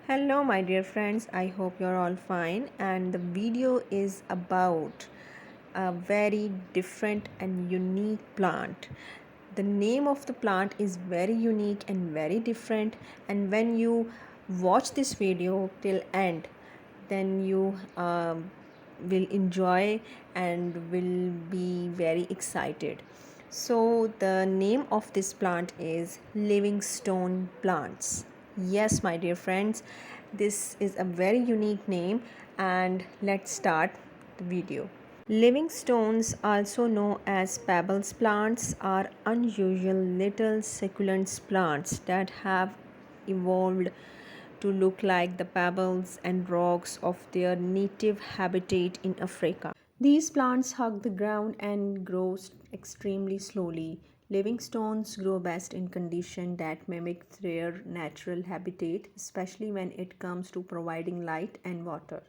Hello, my dear friends. I hope you're all fine. And the video is about a very different and unique plant. The name of the plant is very unique and very different. And when you watch this video till end, then you will enjoy and will be very excited. So the name of this plant is Livingstone plants. Yes, my dear friends, this is a very unique name, and let's start the video. Living stones, also known as pebbles plants, are unusual little succulent plants that have evolved to look like the pebbles and rocks of their native habitat in Africa. These plants hug the ground and grow extremely slowly. Living stones grow best in conditions that mimic their natural habitat, especially when it comes to providing light and water.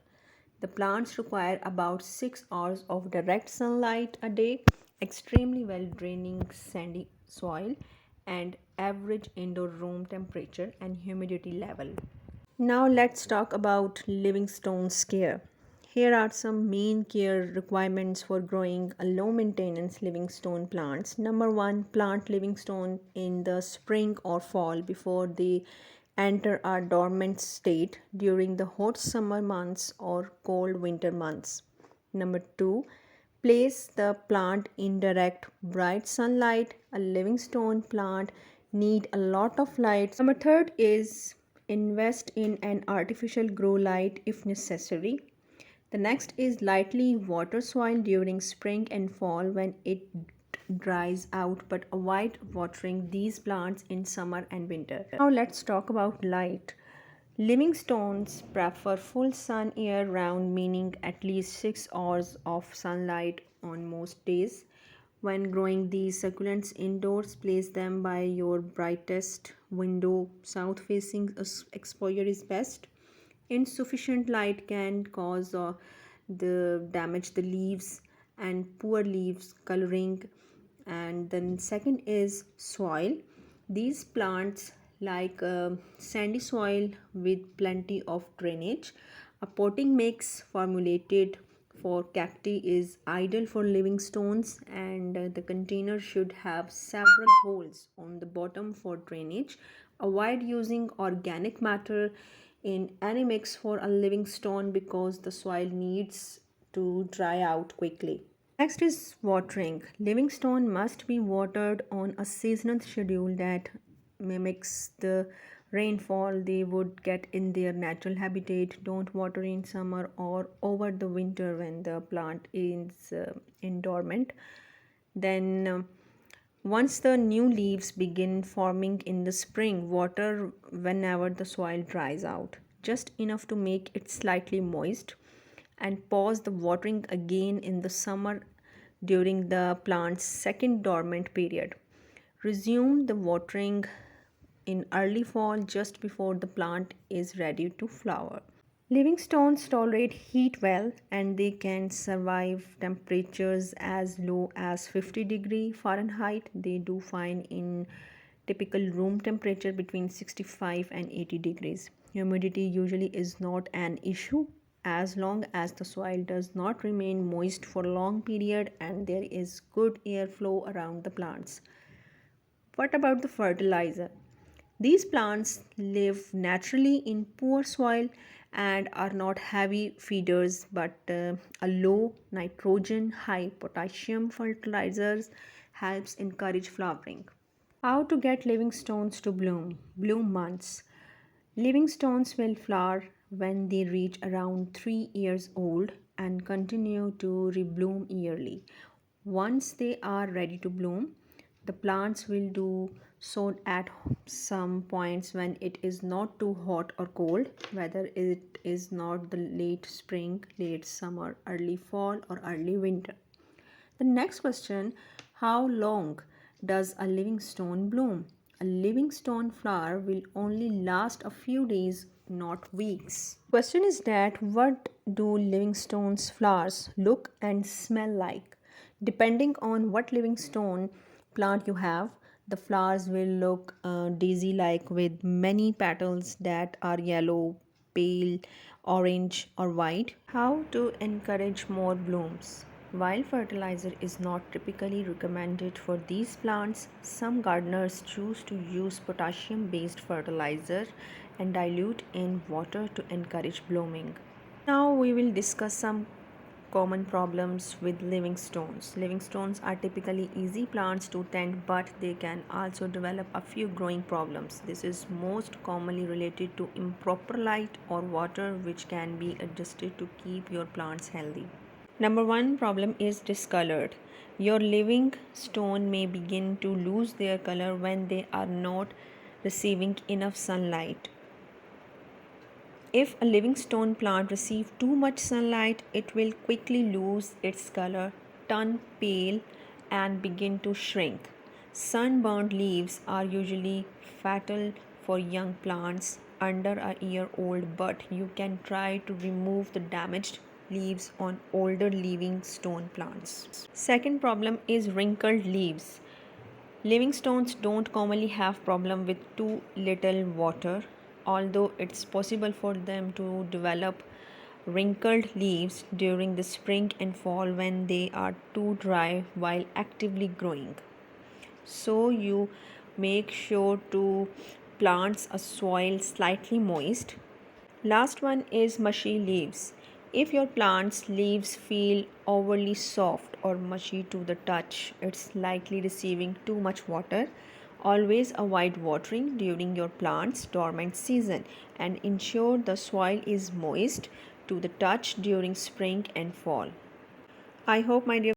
The plants require about 6 hours of direct sunlight a day, extremely well draining sandy soil, and average indoor room temperature and humidity level. Now let's talk about Livingstone care. Here are some main care requirements for growing a low maintenance Livingstone plants. Number 1, plant Livingstone in the spring or fall before they enter a dormant state during the hot summer months or cold winter months. Number 2, place the plant in direct bright sunlight. A Livingstone plant need a lot of light. Number 3 is invest in an artificial grow light if necessary. The next is lightly water soil during spring and fall when it dries out, but avoid watering these plants in summer and winter. Now let's talk about light. Living stones prefer full sun year round, meaning at least 6 hours of sunlight on most days. When growing these succulents indoors, place them by your brightest window. South facing exposure is best. Insufficient light can cause the damage the leaves and poor leaves coloring. And then second is soil. These plants like sandy soil with plenty of drainage. A potting mix formulated for cacti is ideal for living stones, and the container should have several holes on the bottom for drainage. Avoid using organic matter in any mix for a living stone because the soil needs to dry out quickly. Next is watering. Living stone must be watered on a seasonal schedule that mimics the rainfall they would get in their natural habitat. Don't water in summer or over the winter when the plant is in dormant. Then once the new leaves begin forming in the spring, water whenever the soil dries out, just enough to make it slightly moist, and pause the watering again in the summer during the plant's second dormant period. Resume the watering in early fall just before the plant is ready to flower. Living stones tolerate heat well, and they can survive temperatures as low as 50 Fahrenheit. They do fine in typical room temperature between 65 and 80 degrees. Humidity usually is not an issue as long as the soil does not remain moist for a long period and there is good airflow around the plants. What about the fertilizer? These plants live naturally in poor soil and are not heavy feeders, but a low nitrogen, high potassium fertilizers helps encourage flowering. How to get living stones to bloom? Bloom months. Living stones will flower when they reach around 3 years old and continue to rebloom yearly. Once they are ready to bloom, the plants will do so at some points when it is not too hot or cold, whether it is not the late spring, late summer, early fall, or early winter. The next question, how long does a living stone bloom? A living stone flower will only last a few days, not weeks. Question is that what do living stones flowers look and smell like? Depending on what living stone plant you have, the flowers will look daisy like with many petals that are yellow pale orange or white. How to encourage more blooms? While fertilizer is not typically recommended for these plants, some gardeners choose to use potassium based fertilizer and dilute in water to encourage blooming. Now we will discuss some common problems with living stones. Living stones are typically easy plants to tend, but they can also develop a few growing problems. This is most commonly related to improper light or water, which can be adjusted to keep your plants healthy. Number one problem is discolored. Your living stone may begin to lose their color when they are not receiving enough sunlight. If a living stone plant receives too much sunlight, it will quickly lose its color, turn pale, and begin to shrink. Sunburned leaves are usually fatal for young plants under a year old, but you can try to remove the damaged leaves on older living stone plants. Second problem is wrinkled leaves. Living stones don't commonly have problem with too little water, although it's possible for them to develop wrinkled leaves during the spring and fall when they are too dry while actively growing. So you make sure to plant a soil slightly moist. Last one is mushy leaves. If your plant's leaves feel overly soft or mushy to the touch, it's likely receiving too much water. Always avoid watering during your plant's dormant season and ensure the soil is moist to the touch during spring and fall. I hope, my dear